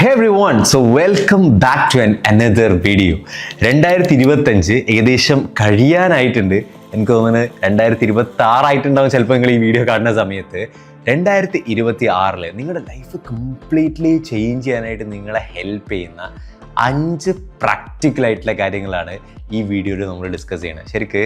Hey everyone, so welcome back to another video. 2025 ഏകദേശം കഴിയാനായിട്ടുണ്ട്. എനിക്ക് തോന്നുന്നത് 2026 ആയിട്ടുണ്ടാവും ചിലപ്പോൾ നിങ്ങൾ ഈ വീഡിയോ കാണുന്ന സമയത്ത്. 2026 നിങ്ങളുടെ ലൈഫ് കംപ്ലീറ്റ്ലി ചേഞ്ച് ചെയ്യാനായിട്ട് നിങ്ങളെ ഹെൽപ്പ് ചെയ്യുന്ന 5 പ്രാക്ടിക്കൽ ആയിട്ടുള്ള കാര്യങ്ങളാണ് ഈ വീഡിയോയിൽ നമ്മൾ ഡിസ്കസ് ചെയ്യണം. ശരിക്ക്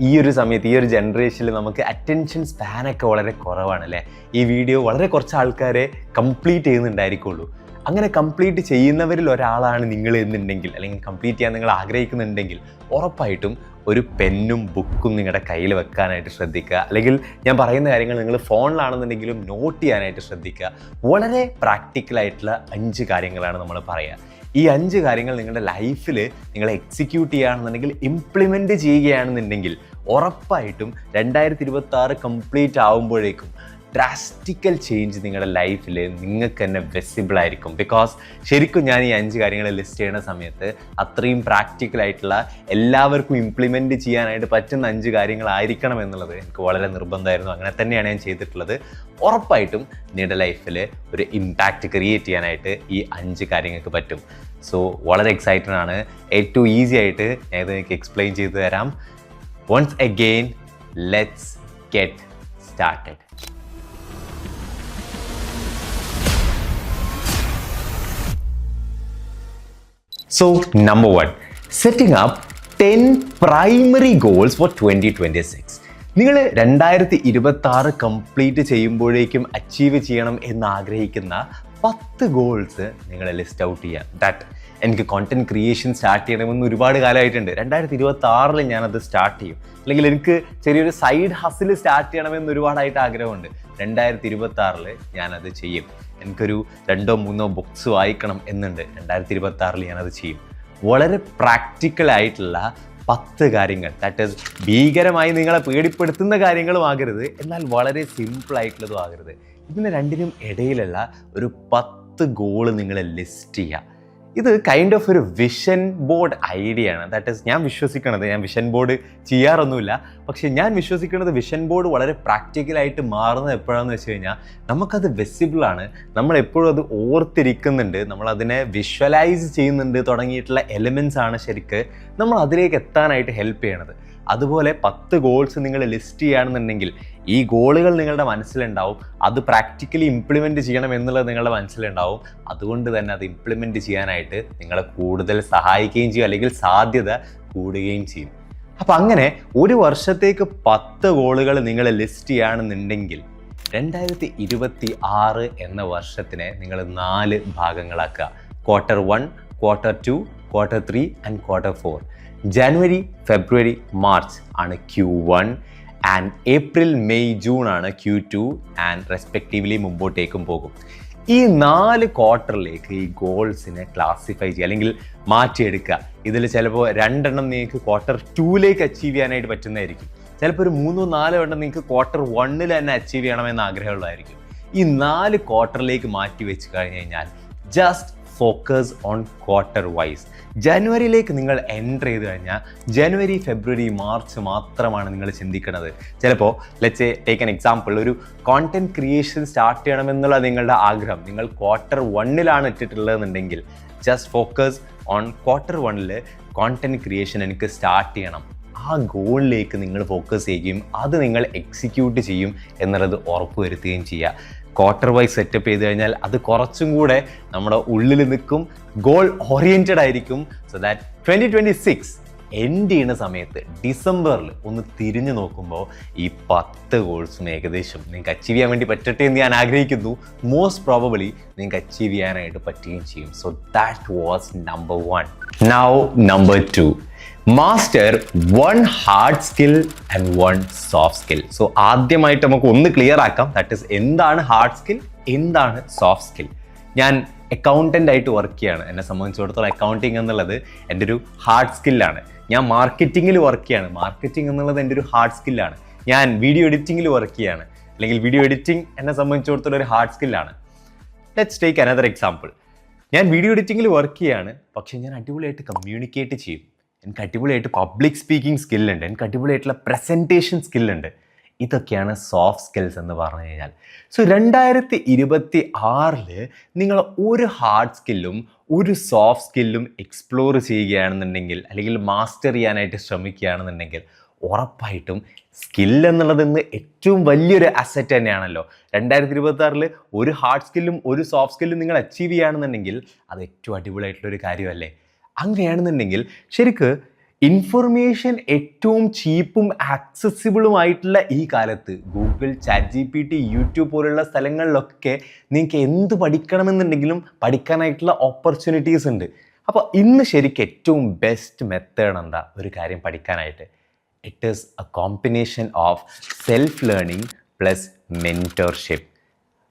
ഈ ഒരു സമയത്ത്, ഈ ഒരു ജനറേഷനിൽ നമുക്ക് അറ്റൻഷൻ സ്പാനൊക്കെ വളരെ കുറവാണ് അല്ലേ. ഈ വീഡിയോ വളരെ കുറച്ച് ആൾക്കാരെ കംപ്ലീറ്റ് ചെയ്യുന്നുണ്ടായിരിക്കുള്ളൂ. അങ്ങനെ കംപ്ലീറ്റ് ചെയ്യുന്നവരിൽ ഒരാളാണ് നിങ്ങൾ എന്നുണ്ടെങ്കിൽ, അല്ലെങ്കിൽ കംപ്ലീറ്റ് ചെയ്യാൻ നിങ്ങൾ ആഗ്രഹിക്കുന്നുണ്ടെങ്കിൽ ഉറപ്പായിട്ടും ഒരു പെന്നും ബുക്കും നിങ്ങളുടെ കയ്യിൽ വെക്കാനായിട്ട് ശ്രദ്ധിക്കുക. അല്ലെങ്കിൽ ഞാൻ പറയുന്ന കാര്യങ്ങൾ നിങ്ങൾ ഫോണിലാണെന്നുണ്ടെങ്കിലും നോട്ട് ചെയ്യാനായിട്ട് ശ്രദ്ധിക്കുക. വളരെ പ്രാക്ടിക്കലായിട്ടുള്ള 5 കാര്യങ്ങളാണ് നമ്മൾ പറയുക. ഈ 5 കാര്യങ്ങൾ നിങ്ങളുടെ ലൈഫിൽ നിങ്ങൾ എക്സിക്യൂട്ട് ചെയ്യുകയാണെന്നുണ്ടെങ്കിൽ, ഇംപ്ലിമെൻറ്റ് ചെയ്യുകയാണെന്നുണ്ടെങ്കിൽ ഉറപ്പായിട്ടും 2026 കംപ്ലീറ്റ് ആകുമ്പോഴേക്കും ഡ്രാസ്റ്റിക്കൽ ചേഞ്ച് നിങ്ങളുടെ ലൈഫിൽ നിങ്ങൾക്ക് തന്നെ വിസിബിൾ ആയിരിക്കും. ബിക്കോസ് ശരിക്കും ഞാൻ ഈ 5 കാര്യങ്ങൾ ലിസ്റ്റ് ചെയ്യുന്ന സമയത്ത് അത്രയും പ്രാക്ടിക്കലായിട്ടുള്ള, എല്ലാവർക്കും ഇംപ്ലിമെൻറ്റ് ചെയ്യാനായിട്ട് പറ്റുന്ന 5 കാര്യങ്ങളായിരിക്കണം എന്നുള്ളത് എനിക്ക് വളരെ നിർബന്ധമായിരുന്നു. അങ്ങനെ തന്നെയാണ് ഞാൻ ചെയ്തിട്ടുള്ളത്. ഉറപ്പായിട്ടും നിങ്ങളുടെ ലൈഫിൽ ഒരു ഇമ്പാക്റ്റ് ക്രിയേറ്റ് ചെയ്യാനായിട്ട് ഈ 5 കാര്യങ്ങൾക്ക് പറ്റും. സോ വളരെ എക്സൈറ്റഡ് ആണ്. ഏറ്റവും ഈസി ആയിട്ട് ഞാൻ ഇത് നിങ്ങൾക്ക് എക്സ്പ്ലെയിൻ ചെയ്തു തരാം. Once again let's get started. So, number 1, setting up 10 primary goals for 2026. നിങ്ങൾ 2026 കംപ്ലീറ്റ് ചെയ്യുമ്പോഴേക്കും അച്ചീവ് ചെയ്യണം എന്ന് ആഗ്രഹിക്കുന്ന 10 ഗോൾസ് നിങ്ങൾ ലിസ്റ്റ് ഔട്ട് ചെയ്യാം. ദാറ്റ് എനിക്ക് കോണ്ടന്റ് ക്രിയേഷൻ സ്റ്റാർട്ട് ചെയ്യണമെന്ന് ഒരുപാട് കാലമായിട്ടുണ്ട്. 2026 ഞാനത് സ്റ്റാർട്ട് ചെയ്യും. അല്ലെങ്കിൽ എനിക്ക് ചെറിയൊരു സൈഡ് ഹസിൽ സ്റ്റാർട്ട് ചെയ്യണമെന്ന് ഒരുപാടായിട്ട് ആഗ്രഹമുണ്ട്. 2026 ഞാനത് ചെയ്യും. എനിക്കൊരു 2-3 ബുക്സ് വായിക്കണം എന്നുണ്ട്. 2026 ഞാനത് ചെയ്യും. വളരെ പ്രാക്ടിക്കലായിട്ടുള്ള 10 കാര്യങ്ങൾ, ദാറ്റ് ഈസ് ഭീകരമായി നിങ്ങളെ പേടിപ്പെടുത്തുന്ന കാര്യങ്ങളും ആകരുത്, എന്നാൽ വളരെ സിമ്പിളായിട്ടുള്ളതും ആകരുത്. ഇതിന് രണ്ടിനും ഇടയിലുള്ള ഒരു 10 ഗോള് നിങ്ങൾ ലിസ്റ്റ് ചെയ്യുക. ഇത് കൈൻഡ് ഓഫ് ഒരു വിഷൻ ബോർഡ് ഐഡിയ ആണ്. ദാറ്റ് ഈസ് ഞാൻ വിശ്വസിക്കണത്, ഞാൻ വിഷൻ ബോർഡ് ചെയ്യാറൊന്നുമില്ല, പക്ഷേ ഞാൻ വിശ്വസിക്കുന്നത് വിഷൻ ബോർഡ് വളരെ പ്രാക്ടിക്കലായിട്ട് മാറുന്നത് എപ്പോഴാണെന്ന് വെച്ച് കഴിഞ്ഞാൽ നമുക്കത് വിസിബിളാണ്, നമ്മൾ എപ്പോഴും അത് ഓർത്തിരിക്കുന്നുണ്ട്, നമ്മളതിനെ വിഷ്വലൈസ് ചെയ്യുന്നുണ്ട് തുടങ്ങിയിട്ടുള്ള എലിമെൻറ്റ്സ് ആണ് ശരിക്ക് നമ്മൾ അതിലേക്ക് എത്താനായിട്ട് ഹെൽപ്പ് ചെയ്യണത്. അതുപോലെ 10 ഗോൾസ് നിങ്ങൾ ലിസ്റ്റ് ചെയ്യുകയാണെന്നുണ്ടെങ്കിൽ ഈ ഗോളുകൾ നിങ്ങളുടെ മനസ്സിലുണ്ടാവും. അത് പ്രാക്ടിക്കലി ഇംപ്ലിമെൻറ്റ് ചെയ്യണം എന്നുള്ളത് നിങ്ങളുടെ മനസ്സിലുണ്ടാവും. അതുകൊണ്ട് തന്നെ അത് ഇംപ്ലിമെൻറ്റ് ചെയ്യാനായിട്ട് നിങ്ങളെ കൂടുതൽ സഹായിക്കുകയും ചെയ്യും, അല്ലെങ്കിൽ സാധ്യത കൂടുകയും ചെയ്യും. അപ്പം അങ്ങനെ ഒരു വർഷത്തേക്ക് 10 ഗോളുകൾ നിങ്ങൾ ലിസ്റ്റ് ചെയ്യുകയാണെന്നുണ്ടെങ്കിൽ 2026 എന്ന വർഷത്തിനെ നിങ്ങൾ 4 ഭാഗങ്ങളാക്കുക. Q1, Q2, Q3 and Q4. January, February, March ആണ് Q1 and April, May, June ആണ് Q2 ആൻഡ് റെസ്പെക്റ്റീവ്ലി മുമ്പോട്ടേക്കും പോകും. ഈ 4 ക്വാർട്ടറിലേക്ക് ഈ ഗോൾസിനെ ക്ലാസിഫൈ ചെയ്യുക, അല്ലെങ്കിൽ മാറ്റിയെടുക്കുക. ഇതിൽ ചിലപ്പോൾ 2 എണ്ണം നിങ്ങൾക്ക് Q2 അച്ചീവ് ചെയ്യാനായിട്ട് പറ്റുന്നതായിരിക്കും. ചിലപ്പോൾ ഒരു 3-4 എണ്ണം നിങ്ങൾക്ക് Q1 തന്നെ അച്ചീവ് ചെയ്യണമെന്ന് ആഗ്രഹമുള്ളതായിരിക്കും. ഈ 4 ക്വാർട്ടറിലേക്ക് മാറ്റി വെച്ച് കഴിഞ്ഞ് കഴിഞ്ഞാൽ just focus on quarter wise. ജനുവരിയിലേക്ക് നിങ്ങൾ എൻ്റർ ചെയ്ത് കഴിഞ്ഞാൽ ജനുവരി, ഫെബ്രുവരി, മാർച്ച് മാത്രമാണ് നിങ്ങൾ ചിന്തിക്കുന്നത്. ചിലപ്പോൾ ലെറ്റ്സ് ടേക്ക് ആൻ എക്സാമ്പിൾ, ഒരു കോണ്ടന്റ് ക്രിയേഷൻ സ്റ്റാർട്ട് ചെയ്യണമെന്നുള്ള നിങ്ങളുടെ ആഗ്രഹം നിങ്ങൾ Q1 ഇട്ടിട്ടുള്ളതെന്നുണ്ടെങ്കിൽ just focus on Q1 content creation എനിക്ക് സ്റ്റാർട്ട് ചെയ്യണം. ആ ഗോളിലേക്ക് നിങ്ങൾ ഫോക്കസ് ചെയ്യുകയും അത് നിങ്ങൾ എക്സിക്യൂട്ട് ചെയ്യും എന്നുള്ളത് ഉറപ്പുവരുത്തുകയും ചെയ്യുക. ക്വാർട്ടർ വൈസ് സെറ്റപ്പ് ചെയ്ത് കഴിഞ്ഞാൽ അത് കുറച്ചും കൂടെ നമ്മുടെ ഉള്ളിൽ നിൽക്കും, ഗോൾ ഓറിയൻറ്റഡ് ആയിരിക്കും. സോ ദാറ്റ് 2026 എൻഡ് ചെയ്യുന്ന സമയത്ത് ഡിസംബറിൽ ഒന്ന് തിരിഞ്ഞു നോക്കുമ്പോൾ ഈ 10 ഗോൾസും ഏകദേശം നിങ്ങൾക്ക് അച്ചീവ് ചെയ്യാൻ വേണ്ടി പറ്റട്ടെ എന്ന് ഞാൻ ആഗ്രഹിക്കുന്നു. മോസ്റ്റ് പ്രോബബിളി നിങ്ങൾക്ക് അച്ചീവ് ചെയ്യാനായിട്ട് പറ്റുകയും ചെയ്യും. So that was number 1. Now number 2, master 1 hard skill and 1 soft skill. So ആദ്യമായിട്ട് നമുക്ക് ഒന്ന് ക്ലിയർ ആക്കാം, ദാറ്റ് ഈസ് എന്താണ് ഹാർഡ് സ്കിൽ, എന്താണ് സോഫ്റ്റ് സ്കിൽ. ഞാൻ അക്കൗണ്ടൻ്റ് ആയിട്ട് വർക്ക് ചെയ്യാണ്. എന്നെ സംബന്ധിച്ചിടത്തോളം അക്കൗണ്ടിങ് എന്നുള്ളത് എൻ്റെ ഒരു ഹാർഡ് സ്കില്ലാണ്. ഞാൻ മാർക്കറ്റിങ്ങിൽ വർക്ക് ചെയ്യാണ്. മാർക്കറ്റിംഗ് എന്നുള്ളത് എൻ്റെ ഒരു ഹാർഡ് സ്കില്ലാണ്. ഞാൻ വീഡിയോ എഡിറ്റിങ്ങിൽ വർക്ക് ചെയ്യാണ്, അല്ലെങ്കിൽ വീഡിയോ എഡിറ്റിംഗ് എന്നെ സംബന്ധിച്ചിടത്തോളം ഒരു ഹാർഡ് സ്കില്ലാണ്. Let's take another example. ഞാൻ വീഡിയോ എഡിറ്റിങ്ങിൽ വർക്ക് ചെയ്യാണ്, പക്ഷേ ഞാൻ അടിപൊളിയായിട്ട് കമ്മ്യൂണിക്കേറ്റ് ചെയ്യും. എനിക്ക് അടിപൊളിയായിട്ട് പബ്ലിക് സ്പീക്കിംഗ് സ്കില്ലുണ്ട്, എനിക്ക് അടിപൊളിയായിട്ടുള്ള പ്രസൻറ്റേഷൻ സ്കില്ലുണ്ട്. ഇതൊക്കെയാണ് സോഫ്റ്റ് സ്കിൽസ് എന്ന് പറഞ്ഞു കഴിഞ്ഞാൽ. സോ 2026 നിങ്ങൾ ഒരു ഹാർഡ് സ്കില്ലും ഒരു സോഫ്റ്റ് സ്കില്ലും എക്സ്പ്ലോർ ചെയ്യുകയാണെന്നുണ്ടെങ്കിൽ അല്ലെങ്കിൽ മാസ്റ്റർ ചെയ്യാനായിട്ട് ശ്രമിക്കുകയാണെന്നുണ്ടെങ്കിൽ ഉറപ്പായിട്ടും സ്കിൽ എന്നുള്ളത് ഇന്ന് ഏറ്റവും വലിയൊരു അസറ്റ് തന്നെയാണല്ലോ. 2026 ഒരു ഹാർഡ് സ്കില്ലും ഒരു സോഫ്റ്റ് സ്കില്ലും നിങ്ങൾ അച്ചീവ് ചെയ്യുകയാണെന്നുണ്ടെങ്കിൽ അത് ഏറ്റവും അടിപൊളിയായിട്ടുള്ളൊരു കാര്യമല്ലേ. അങ്ങനെയാണെന്നുണ്ടെങ്കിൽ ശരിക്ക് ഇൻഫർമേഷൻ ഏറ്റവും ചീപ്പും ആക്സസിബിളുമായിട്ടുള്ള ഈ കാലത്ത് ഗൂഗിൾ, ChatGPT, യൂട്യൂബ് പോലുള്ള സ്ഥലങ്ങളിലൊക്കെ നിങ്ങൾക്ക് എന്ത് പഠിക്കണമെന്നുണ്ടെങ്കിലും പഠിക്കാനായിട്ടുള്ള ഓപ്പർച്യൂണിറ്റീസ് ഉണ്ട്. അപ്പോൾ ഇന്ന് ശരിക്കും ഏറ്റവും ബെസ്റ്റ് മെത്തേഡ് എന്താ ഒരു കാര്യം പഠിക്കാനായിട്ട്? It is A combination of self learning plus mentorship.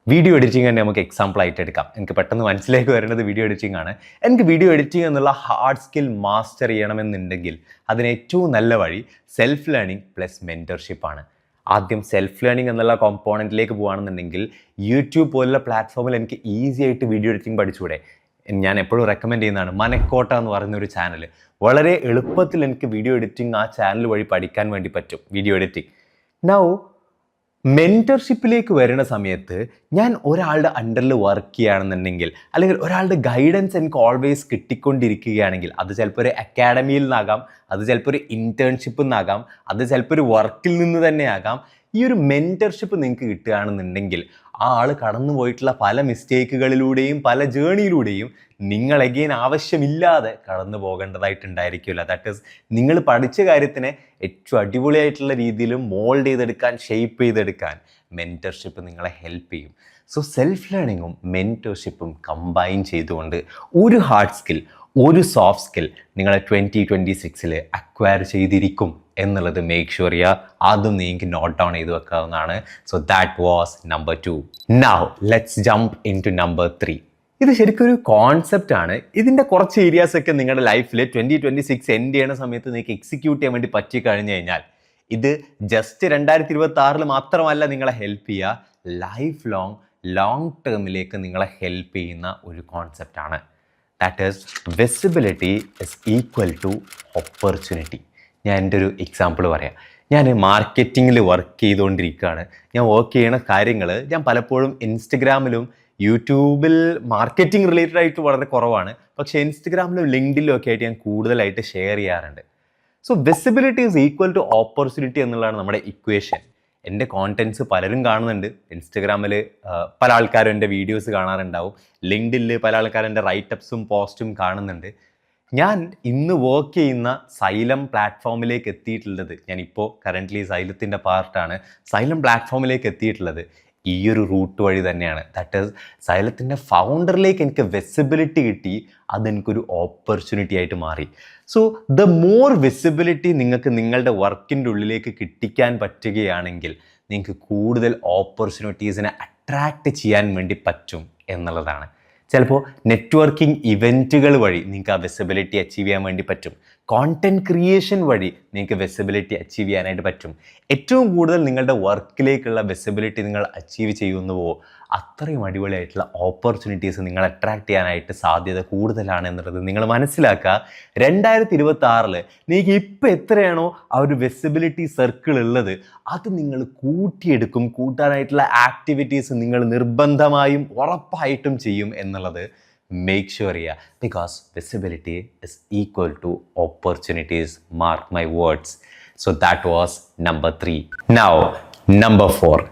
Video editing തന്നെ നമുക്ക് എക്സാമ്പിൾ ആയിട്ട് എടുക്കാം. എനിക്ക് പെട്ടെന്ന് മനസ്സിലേക്ക് വരുന്നത് വീഡിയോ എഡിറ്റിംഗ് ആണ്. എനിക്ക് വീഡിയോ എഡിറ്റിംഗ് എന്നുള്ള ഹാർഡ് സ്കിൽ മാസ്റ്റർ ചെയ്യണമെന്നുണ്ടെങ്കിൽ അതിന് ഏറ്റവും നല്ല വഴി സെൽഫ് ലേണിംഗ് പ്ലസ് മെൻറ്റർഷിപ്പ് ആണ്. ആദ്യം സെൽഫ് ലേണിംഗ് എന്നുള്ള കോമ്പോണൻറ്റിലേക്ക് പോകുകയാണെന്നുണ്ടെങ്കിൽ യൂട്യൂബ് പോലുള്ള പ്ലാറ്റ്ഫോമിൽ എനിക്ക് ഈസി ആയിട്ട് വീഡിയോ എഡിറ്റിംഗ് പഠിച്ചുകൂടെ? ഞാൻ എപ്പോഴും റെക്കമെൻഡ് ചെയ്യുന്നതാണ് മനക്കോട്ട എന്ന് പറയുന്നൊരു ചാനൽ. വളരെ എളുപ്പത്തിൽ എനിക്ക് വീഡിയോ എഡിറ്റിംഗ് ആ ചാനൽ വഴി പഠിക്കാൻ വേണ്ടി പറ്റും, വീഡിയോ എഡിറ്റിംഗ്. നൗ മെൻറ്റർഷിപ്പിലേക്ക് വരുന്ന സമയത്ത് ഞാൻ ഒരാളുടെ അണ്ടറിൽ വർക്ക് ചെയ്യുകയാണെന്നുണ്ടെങ്കിൽ അല്ലെങ്കിൽ ഒരാളുടെ ഗൈഡൻസ് എനിക്ക് ഓൾവേസ് കിട്ടിക്കൊണ്ടിരിക്കുകയാണെങ്കിൽ അത് ചിലപ്പോൾ ഒരു അക്കാഡമിയിൽ നിന്നാകാം, അത് ചിലപ്പോൾ ഒരു ഇൻറ്റേൺഷിപ്പിൽ നിന്നാകാം, അത് ചിലപ്പോൾ ഒരു വർക്കിൽ നിന്ന് തന്നെ ആകാം. ഈ ഒരു മെൻറ്റർഷിപ്പ് നിങ്ങൾക്ക് കിട്ടുകയാണെന്നുണ്ടെങ്കിൽ ആ ആൾ കടന്നു പോയിട്ടുള്ള പല മിസ്റ്റേക്കുകളിലൂടെയും പല ജേണിയിലൂടെയും നിങ്ങൾ എഗെയിൻ ആവശ്യമില്ലാതെ കടന്നു പോകേണ്ടതായിട്ടുണ്ടായിരിക്കില്ല. ദാറ്റ് ഈസ് നിങ്ങൾ പഠിച്ച കാര്യത്തിനെ ഏറ്റവും അടിപൊളിയായിട്ടുള്ള രീതിയിൽ മോൾഡ് ചെയ്തെടുക്കാൻ, ഷേപ്പ് ചെയ്തെടുക്കാൻ മെൻറ്റർഷിപ്പ് നിങ്ങളെ ഹെൽപ്പ് ചെയ്യും. സോ സെൽഫ് ലേണിങ്ങും മെൻറ്റർഷിപ്പും കമ്പൈൻ ചെയ്തുകൊണ്ട് ഒരു ഹാർഡ് സ്കിൽ ഒരു സോഫ്റ്റ് സ്കിൽ നിങ്ങൾ 2026 അക്വയർ ചെയ്തിരിക്കും എന്നുള്ളത് മേക്ക് ഷുവർ ചെയ്യുക. അതും നിങ്ങൾക്ക് നോട്ട് ഡൗൺ ചെയ്ത് വെക്കാവുന്നതാണ്. So that was number 2. Now let's jump into number 3. ഇത് ശരിക്കും ഒരു കോൺസെപ്റ്റ് ആണ്. ഇതിൻ്റെ കുറച്ച് ഏരിയാസ് ഒക്കെ നിങ്ങളുടെ ലൈഫിൽ 2026 എൻഡ് ചെയ്യുന്ന സമയത്ത് നിങ്ങൾക്ക് എക്സിക്യൂട്ട് ചെയ്യാൻ വേണ്ടി പറ്റി കഴിഞ്ഞു കഴിഞ്ഞാൽ ഇത് ജസ്റ്റ് 2026 മാത്രമല്ല നിങ്ങളെ ഹെൽപ്പ് ചെയ്യുക, ലൈഫ് ലോങ് ടേമിലേക്ക് നിങ്ങളെ ഹെൽപ്പ് ചെയ്യുന്ന ഒരു കോൺസെപ്റ്റാണ്. That is visibility is equal to opportunity. ഞാൻ എൻ്റെ ഒരു എക്സാമ്പിൾ പറയാം. ഞാൻ മാർക്കറ്റിങ്ങിൽ വർക്ക് ചെയ്തുകൊണ്ടിരിക്കുകയാണ്. ഞാൻ വർക്ക് ചെയ്യുന്ന കാര്യങ്ങൾ ഞാൻ പലപ്പോഴും ഇൻസ്റ്റഗ്രാമിലും യൂട്യൂബിൽ മാർക്കറ്റിംഗ് റിലേറ്റഡ് ആയിട്ട് വളരെ കുറവാണ്, പക്ഷേ ഇൻസ്റ്റഗ്രാമിലും ലിങ്ക്ഡിലും ഒക്കെ ആയിട്ട് ഞാൻ കൂടുതലായിട്ട് ഷെയർ ചെയ്യാറുണ്ട്. So visibility is equal to opportunity എന്നുള്ളതാണ് നമ്മുടെ ഇക്വേഷൻ. എൻ്റെ കോണ്ടൻറ്റ്സ് പലരും കാണുന്നുണ്ട്. ഇൻസ്റ്റഗ്രാമിൽ പല ആൾക്കാരും എൻ്റെ വീഡിയോസ് കാണാറുണ്ടാവും, ലിങ്ക്ഡിനിൽ പല ആൾക്കാരും എൻ്റെ റൈറ്റപ്സും പോസ്റ്റും കാണുന്നുണ്ട്. ഞാൻ ഇന്ന് വർക്ക് ചെയ്യുന്ന സൈലം പ്ലാറ്റ്ഫോമിലേക്ക് എത്തിയിട്ടുള്ളത്, ഞാനിപ്പോൾ കറൻ്റ്ലി സൈലത്തിൻ്റെ പാർട്ടാണ്, സൈലം പ്ലാറ്റ്ഫോമിലേക്ക് എത്തിയിട്ടുള്ളത് ഈ ഒരു റൂട്ട് വഴി തന്നെയാണ്. ദാറ്റ് ഈസ് സൈലത്തിൻ്റെ ഫൗണ്ടറിലേക്ക് എനിക്ക് വിസിബിലിറ്റി കിട്ടി, അതെനിക്കൊരു ഓപ്പർച്യൂണിറ്റി ആയിട്ട് മാറി. സോ ദ മോർ വിസിബിലിറ്റി നിങ്ങൾക്ക് നിങ്ങളുടെ വർക്കിൻ്റെ ഉള്ളിലേക്ക് കിട്ടിക്കാൻ പറ്റുകയാണെങ്കിൽ നിങ്ങൾക്ക് കൂടുതൽ ഓപ്പർച്യൂണിറ്റീസിനെ അട്രാക്റ്റ് ചെയ്യാൻ വേണ്ടി പറ്റും എന്നുള്ളതാണ്. ചിലപ്പോൾ നെറ്റ്വർക്കിംഗ് ഇവൻറ്റുകൾ വഴി നിങ്ങൾക്ക് ആ വിസിബിലിറ്റി അച്ചീവ് ചെയ്യാൻ വേണ്ടി പറ്റും. കോണ്ടൻറ് ക്രിയേഷൻ വഴി നിങ്ങൾക്ക് വിസിബിലിറ്റി അച്ചീവ് ചെയ്യാനായിട്ട് പറ്റും. ഏറ്റവും കൂടുതൽ നിങ്ങളുടെ വർക്കിലേക്കുള്ള വിസിബിലിറ്റി നിങ്ങൾ അച്ചീവ് ചെയ്യുന്നുവോ അത്രയും അടിപൊളിയായിട്ടുള്ള ഓപ്പർച്യൂണിറ്റീസ് നിങ്ങൾ അട്രാക്റ്റ് ചെയ്യാനായിട്ട് സാധ്യത കൂടുതലാണ് എന്നുള്ളത് നിങ്ങൾ മനസ്സിലാക്കുക. 2026 നിങ്ങൾക്ക് ഇപ്പോൾ എത്രയാണോ ആ ഒരു വിസിബിലിറ്റി സർക്കിൾ ഉള്ളത് അത് നിങ്ങൾ കൂട്ടാനായിട്ടുള്ള ആക്ടിവിറ്റീസ് നിങ്ങൾ നിർബന്ധമായും ഉറപ്പായിട്ടും ചെയ്യും എന്നുള്ളത് മേക്ക് ഷുവർ ചെയ്യുക. Because visibility is equal to opportunities, mark my words. So that was number 3. Now number 4.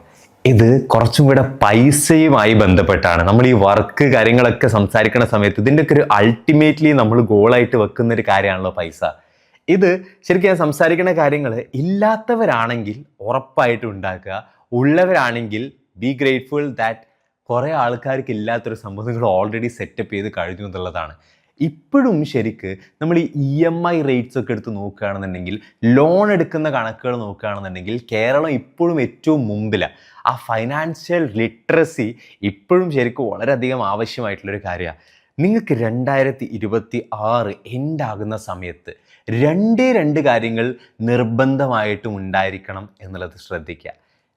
ഇത് കുറച്ചും കൂടെ പൈസയുമായി ബന്ധപ്പെട്ടാണ്. നമ്മൾ ഈ വർക്ക് കാര്യങ്ങളൊക്കെ സംസാരിക്കുന്ന സമയത്ത് ഇതിൻ്റെയൊക്കെ ഒരു അൾട്ടിമേറ്റ്ലി നമ്മൾ ഗോളായിട്ട് വെക്കുന്നൊരു കാര്യമാണല്ലോ പൈസ. ഇത് ശരിക്കും ഞാൻ സംസാരിക്കുന്ന കാര്യങ്ങൾ ഇല്ലാത്തവരാണെങ്കിൽ ഉറപ്പായിട്ടും ഉണ്ടാക്കുക, ഉള്ളവരാണെങ്കിൽ ബി ഗ്രേറ്റ്ഫുൾ ദാറ്റ് കുറേ ആൾക്കാർക്ക് ഇല്ലാത്തൊരു സംഭവം നിങ്ങൾ ഓൾറെഡി സെറ്റപ്പ് ചെയ്ത് കഴിഞ്ഞു എന്നുള്ളതാണ്. ഇപ്പോഴും ശരിക്ക് നമ്മൾ ഈ EMI റേറ്റ്സ് ഒക്കെ എടുത്ത് നോക്കുകയാണെന്നുണ്ടെങ്കിൽ, ലോൺ എടുക്കുന്ന കണക്കുകൾ നോക്കുകയാണെന്നുണ്ടെങ്കിൽ കേരളം ഇപ്പോഴും ഏറ്റവും മുമ്പിലാണ്. ആ ഫൈനാൻഷ്യൽ ലിറ്ററസി ഇപ്പോഴും ശരിക്കും വളരെയധികം ആവശ്യമായിട്ടുള്ളൊരു കാര്യമാണ്. നിങ്ങൾക്ക് 2026 എൻഡാകുന്ന സമയത്ത് രണ്ട് കാര്യങ്ങൾ നിർബന്ധമായിട്ടും ഉണ്ടായിരിക്കണം എന്നുള്ളത് ശ്രദ്ധിക്കുക.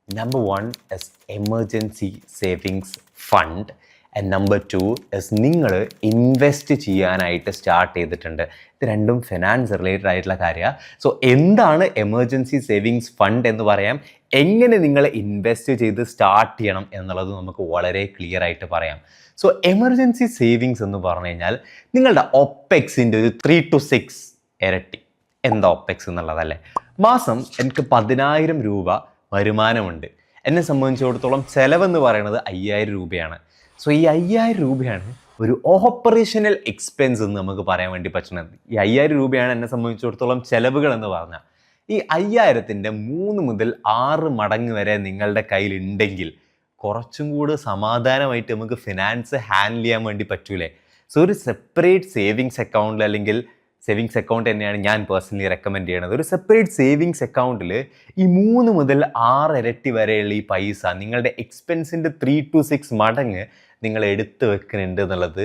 Number 1 is emergency savings fund and number 2 is നിങ്ങൾ ഇൻവെസ്റ്റ് ചെയ്യാനായിട്ട് സ്റ്റാർട്ട് ചെയ്തിട്ടുണ്ട്. ഇത് രണ്ടും ഫിനാൻസ് റിലേറ്റഡ് ആയിട്ടുള്ള കാര്യമാണ്. സോ എന്താണ് എമർജൻസി സേവിങ്സ് ഫണ്ട് എന്ന് പറയാം, എങ്ങനെ നിങ്ങൾ ഇൻവെസ്റ്റ് ചെയ്ത് സ്റ്റാർട്ട് ചെയ്യണം എന്നുള്ളത് നമുക്ക് വളരെ ക്ലിയർ ആയിട്ട് പറയാം. സോ എമർജൻസി സേവിങ്സ് എന്ന് പറഞ്ഞു കഴിഞ്ഞാൽ നിങ്ങളുടെ ഒപ്പെക്സിൻ്റെ ഒരു 3 to 6 ഇരട്ടി. എന്താ ഒപ്പെക്സ് എന്നുള്ളതല്ലേ? മാസം എനിക്ക് 10,000 രൂപ വരുമാനമുണ്ട്. എന്നെ സംബന്ധിച്ചിടത്തോളം ചിലവെന്ന് പറയുന്നത് 5,000 രൂപയാണ്. സോ ഈ 5,000 രൂപയാണ് ഒരു ഓപ്പറേഷണൽ എക്സ്പെൻസ് എന്ന് നമുക്ക് പറയാൻ വേണ്ടി പറ്റുന്നത്. ഈ 5,000 രൂപയാണ് എന്നെ സംബന്ധിച്ചിടത്തോളം ചിലവുകൾ എന്ന് പറഞ്ഞാൽ. ഈ 5,000ൻ്റെ 3 മുതൽ 6 മടങ്ങ് വരെ നിങ്ങളുടെ കയ്യിൽ ഉണ്ടെങ്കിൽ കുറച്ചും കൂടി സമാധാനമായിട്ട് നമുക്ക് ഫിനാൻസ് ഹാൻഡിൽ ചെയ്യാൻ വേണ്ടി പറ്റൂലേ? സോ ഒരു സെപ്പറേറ്റ് സേവിങ്സ് അക്കൗണ്ടിൽ, അല്ലെങ്കിൽ സേവിങ്സ് അക്കൗണ്ട് തന്നെയാണ് ഞാൻ പേഴ്സണലി റെക്കമെൻഡ് ചെയ്യണത്. ഒരു സെപ്പറേറ്റ് സേവിങ്സ് അക്കൗണ്ടിൽ ഈ 3 മുതൽ 6 ഇരട്ടി വരെയുള്ള ഈ പൈസ നിങ്ങളുടെ എക്സ്പെൻസിൻ്റെ 3 to 6 മടങ്ങ് നിങ്ങൾ എടുത്ത് വെക്കുന്നുണ്ട് എന്നുള്ളത്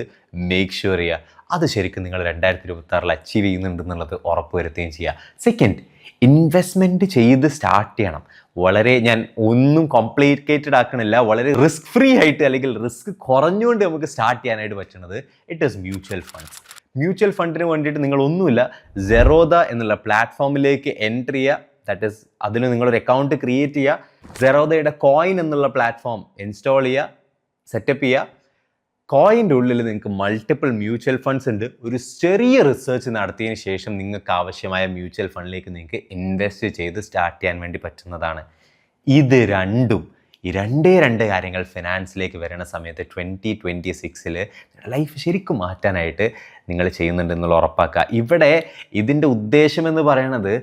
മേക്ക് ഷുവർ ചെയ്യുക. അത് ശരിക്കും നിങ്ങൾ 2026 അച്ചീവ് ചെയ്യുന്നുണ്ട് എന്നുള്ളത് ഉറപ്പ് വരുത്തുകയും ചെയ്യുക. സെക്കൻഡ്, ഇൻവെസ്റ്റ്മെൻറ്റ് ചെയ്ത് സ്റ്റാർട്ട് ചെയ്യണം. വളരെ, ഞാൻ ഒന്നും കോംപ്ലിക്കേറ്റഡ് ആക്കണില്ല, വളരെ റിസ്ക് ഫ്രീ ആയിട്ട് അല്ലെങ്കിൽ റിസ്ക് കുറഞ്ഞുകൊണ്ട് നമുക്ക് സ്റ്റാർട്ട് ചെയ്യാനായിട്ട് പറ്റുന്നത് it is mutual funds. Mutual ഫണ്ടിന് വേണ്ടിയിട്ട് നിങ്ങളൊന്നുമില്ല, സെറോദ എന്നുള്ള പ്ലാറ്റ്ഫോമിലേക്ക് എൻറ്റർ ചെയ്യുക. ദാറ്റ് ഈസ്, അതിന് നിങ്ങളൊരു അക്കൗണ്ട് ക്രിയേറ്റ് ചെയ്യുക, സെറോദയുടെ കോയിൻ എന്നുള്ള പ്ലാറ്റ്ഫോം ഇൻസ്റ്റാൾ ചെയ്യുക, സെറ്റപ്പ് ചെയ്യുക. കോയിൻ്റെ ഉള്ളിൽ നിങ്ങൾക്ക് മൾട്ടിപ്പിൾ മ്യൂച്വൽ ഫണ്ട്സ് ഉണ്ട്. ഒരു ചെറിയ റിസർച്ച് നടത്തിയതിന് ശേഷം നിങ്ങൾക്ക് ആവശ്യമായ മ്യൂച്വൽ ഫണ്ടിലേക്ക് നിങ്ങൾക്ക് ഇൻവെസ്റ്റ് ചെയ്ത് സ്റ്റാർട്ട് ചെയ്യാൻ വേണ്ടി പറ്റുന്നതാണ്. ഇത് രണ്ടും, ഈ രണ്ട് കാര്യങ്ങൾ ഫിനാൻസിലേക്ക് വരുന്ന സമയത്ത് 2026 ലൈഫ് ശരിക്കും മാറ്റാനായിട്ട് നിങ്ങൾ ചെയ്യുന്നുണ്ടെന്നുള്ള ഉറപ്പാക്കുക. ഇവിടെ ഇതിൻ്റെ ഉദ്ദേശം എന്ന് പറയുന്നത്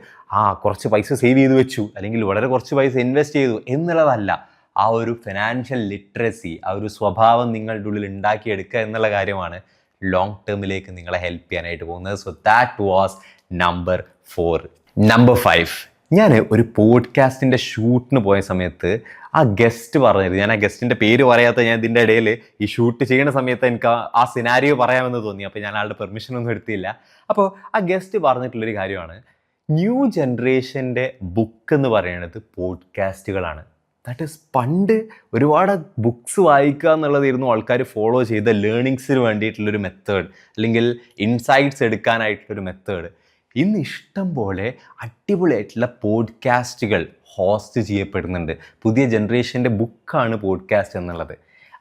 കുറച്ച് പൈസ സേവ് ചെയ്ത് വെച്ചു അല്ലെങ്കിൽ വളരെ കുറച്ച് പൈസ ഇൻവെസ്റ്റ് ചെയ്തു എന്നുള്ളതല്ല. ആ ഒരു ഫിനാൻഷ്യൽ ലിറ്ററസി, ആ ഒരു സ്വഭാവം നിങ്ങളുടെ ഉള്ളിൽ ഉണ്ടാക്കിയെടുക്കുക എന്നുള്ള കാര്യമാണ് ലോങ് ടേമിലേക്ക് നിങ്ങളെ ഹെൽപ്പ് ചെയ്യാനായിട്ട് പോകുന്നത്. So that was number 4. Number 5, ഞാൻ ഒരു പോഡ്കാസ്റ്റിൻ്റെ ഷൂട്ടിന് പോയ സമയത്ത് ആ ഗസ്റ്റ് പറഞ്ഞത്, ഞാൻ ആ ഗസ്റ്റിൻ്റെ പേര് പറയാത്ത, ഞാൻ ഇതിൻ്റെ ഇടയിൽ ഈ ഷൂട്ട് ചെയ്യുന്ന സമയത്ത് എനിക്ക് ആ സിനാരിയോ പറയാമെന്ന് തോന്നി. അപ്പോൾ ഞാൻ ആളുടെ പെർമിഷനൊന്നും എടുത്തില്ല. അപ്പോൾ ആ ഗസ്റ്റ് പറഞ്ഞിട്ടുള്ളൊരു കാര്യമാണ്, ന്യൂ ജനറേഷൻ്റെ ബുക്ക് എന്ന് പറയുന്നത് പോഡ്കാസ്റ്റുകളാണ്. ദാറ്റ് ഈസ്, പണ്ട് ഒരുപാട് ബുക്സ് വായിക്കുക എന്നുള്ളതായിരുന്നു ആൾക്കാർ ഫോളോ ചെയ്ത ലേണിങ്സിന് വേണ്ടിയിട്ടുള്ളൊരു മെത്തേഡ്, അല്ലെങ്കിൽ ഇൻസൈറ്റ്സ് എടുക്കാനായിട്ടുള്ളൊരു മെത്തേഡ്. ഇന്ന് ഇഷ്ടം പോലെ അടിപൊളിയായിട്ടുള്ള പോഡ്കാസ്റ്റുകൾ ഹോസ്റ്റ് ചെയ്യപ്പെടുന്നുണ്ട്. പുതിയ ജനറേഷൻ്റെ ബുക്കാണ് പോഡ്കാസ്റ്റ് എന്നുള്ളത്.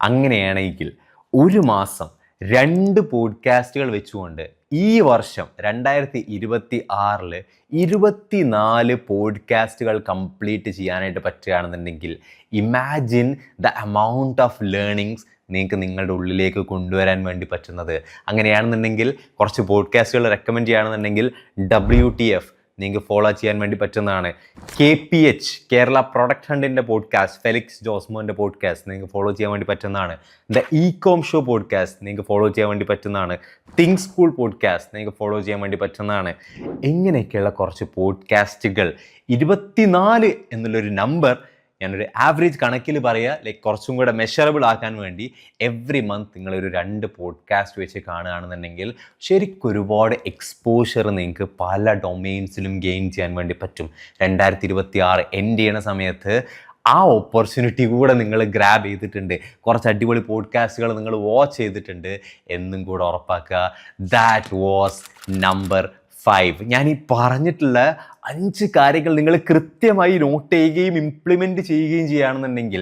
അങ്ങനെയാണെങ്കിൽ ഒരു മാസം 2 പോഡ്കാസ്റ്റുകൾ വെച്ചുകൊണ്ട് ഈ വർഷം 2026 24 പോഡ്കാസ്റ്റുകൾ കംപ്ലീറ്റ് ചെയ്യാനായിട്ട് പറ്റുകയാണെന്നുണ്ടെങ്കിൽ imagine the amount of learnings നിങ്ങൾക്ക് നിങ്ങളുടെ ഉള്ളിലേക്ക് കൊണ്ടുവരാൻ വേണ്ടി പറ്റുന്നത്. അങ്ങനെയാണെന്നുണ്ടെങ്കിൽ കുറച്ച് പോഡ്കാസ്റ്റുകൾ റെക്കമെൻഡ് ചെയ്യുകയാണെന്നുണ്ടെങ്കിൽ WTF നിങ്ങൾക്ക് ഫോളോ ചെയ്യാൻ വേണ്ടി പറ്റുന്നതാണ്. KPH, കേരള പ്രൊഡക്റ്റ് ഹണ്ടിൻ്റെ പോഡ്കാസ്റ്റ്, ഫെലിക്സ് ജോസ്മോൻ്റെ പോഡ്കാസ്റ്റ് നിങ്ങൾക്ക് ഫോളോ ചെയ്യാൻ വേണ്ടി പറ്റുന്നതാണ്. ദ ഇകോം ഷോ പോഡ്കാസ്റ്റ് നിങ്ങൾക്ക് ഫോളോ ചെയ്യാൻ വേണ്ടി പറ്റുന്നതാണ്. തിങ്ക് സ്കൂൾ പോഡ്കാസ്റ്റ് നിങ്ങൾക്ക് ഫോളോ ചെയ്യാൻ വേണ്ടി പറ്റുന്നതാണ്. ഇങ്ങനെയൊക്കെയുള്ള കുറച്ച് പോഡ്കാസ്റ്റുകൾ 24 എന്നുള്ളൊരു നമ്പർ ഞാനൊരു ആവറേജ് കണക്കിൽ പറയുക, ലൈക്ക് കുറച്ചും കൂടെ മെഷറബിൾ ആക്കാൻ വേണ്ടി എവറി മന്ത് നിങ്ങളൊരു 2 പോഡ്കാസ്റ്റ് വെച്ച് കാണുകയാണെന്നുണ്ടെങ്കിൽ ശരിക്കും ഒരുപാട് എക്സ്പോഷർ നിങ്ങൾക്ക് പല ഡൊമെയിൻസിലും ഗെയിൻ ചെയ്യാൻ വേണ്ടി പറ്റും. 2026 എൻഡ് ചെയ്യണ സമയത്ത് ആ ഓപ്പർച്യൂണിറ്റി കൂടെ നിങ്ങൾ ഗ്രാബ് ചെയ്തിട്ടുണ്ട്, കുറച്ച് അടിപൊളി പോഡ്കാസ്റ്റുകൾ നിങ്ങൾ വാച്ച് ചെയ്തിട്ടുണ്ട് എന്നും കൂടെ ഉറപ്പാക്കുക. That was number 5. ഞാൻ ഈ പറഞ്ഞിട്ടുള്ള 5 കാര്യങ്ങൾ നിങ്ങൾ കൃത്യമായി നോട്ട് ചെയ്യുകയും ഇംപ്ലിമെൻറ്റ് ചെയ്യുകയും ചെയ്യുകയാണെന്നുണ്ടെങ്കിൽ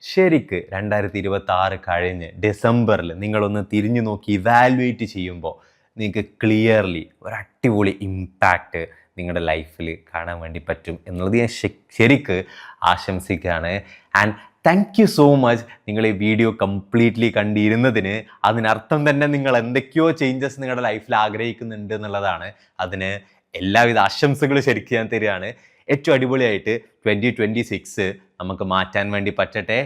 ശരിക്ക് 2026 കഴിഞ്ഞ് ഡിസംബറിൽ നിങ്ങളൊന്ന് തിരിഞ്ഞു നോക്കി ഇവാലുവേറ്റ് ചെയ്യുമ്പോൾ നിങ്ങൾക്ക് ക്ലിയർലി ഒരു അടിപൊളി ഇമ്പാക്റ്റ് നിങ്ങളുടെ ലൈഫിൽ കാണാൻ വേണ്ടി പറ്റും എന്നുള്ളത് ഞാൻ ശരിക്ക് ആശംസിക്കുകയാണ്. And thank you so much നിങ്ങൾ ഈ വീഡിയോ കംപ്ലീറ്റ്ലി കണ്ടിരുന്നതിന്. അതിനർത്ഥം തന്നെ നിങ്ങൾ എന്തൊക്കെയോ ചേഞ്ചസ് നിങ്ങളുടെ ലൈഫിൽ ആഗ്രഹിക്കുന്നുണ്ട് എന്നുള്ളതാണ്. അതിന് എല്ലാവിധ ആശംസകളും ശരിക്കും ഞാൻ തരികയാണ്. ഏറ്റവും അടിപൊളിയായിട്ട് 2026 നമുക്ക് മാറ്റാൻ വേണ്ടി പറ്റട്ടെ.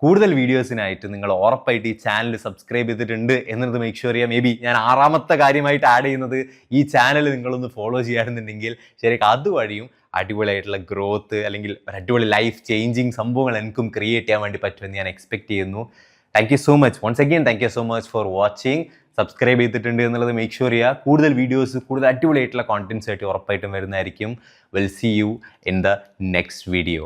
കൂടുതൽ വീഡിയോസിനായിട്ട് നിങ്ങൾ ഉറപ്പായിട്ട് ഈ ചാനൽ സബ്സ്ക്രൈബ് ചെയ്തിട്ടുണ്ട് എന്നത് മേക്ക് ഷുവർ ചെയ്യുക. മേ ബി ഞാൻ 6ാമത്തെ കാര്യമായിട്ട് ആഡ് ചെയ്യുന്നത് ഈ ചാനൽ നിങ്ങളൊന്ന് ഫോളോ ചെയ്യുകയാണെന്നുണ്ടെങ്കിൽ ശരിക്കും അതുവഴിയും അടിപൊളിയായിട്ടുള്ള ഗ്രോത്ത് അല്ലെങ്കിൽ അടിപൊളി ലൈഫ് ചേഞ്ചിങ് സംഭവങ്ങൾ എനിക്കും ക്രിയേറ്റ് ചെയ്യാൻ വേണ്ടി പറ്റുമെന്ന് ഞാൻ എക്സ്പെക്ട് ചെയ്യുന്നു. Thank you so much once again. Thank you so much for watching. Subscribe ചെയ്തിട്ടുണ്ട് എന്നുള്ളത് മേക്ക് ഷുവർ ചെയ്യുക. കൂടുതൽ വീഡിയോസ്, കൂടുതൽ അടിപൊളിയായിട്ടുള്ള കോണ്ടന്റ്സ് ആയിട്ട് ഉറപ്പായിട്ടും വരുന്നതായിരിക്കും. Will see you in the next video.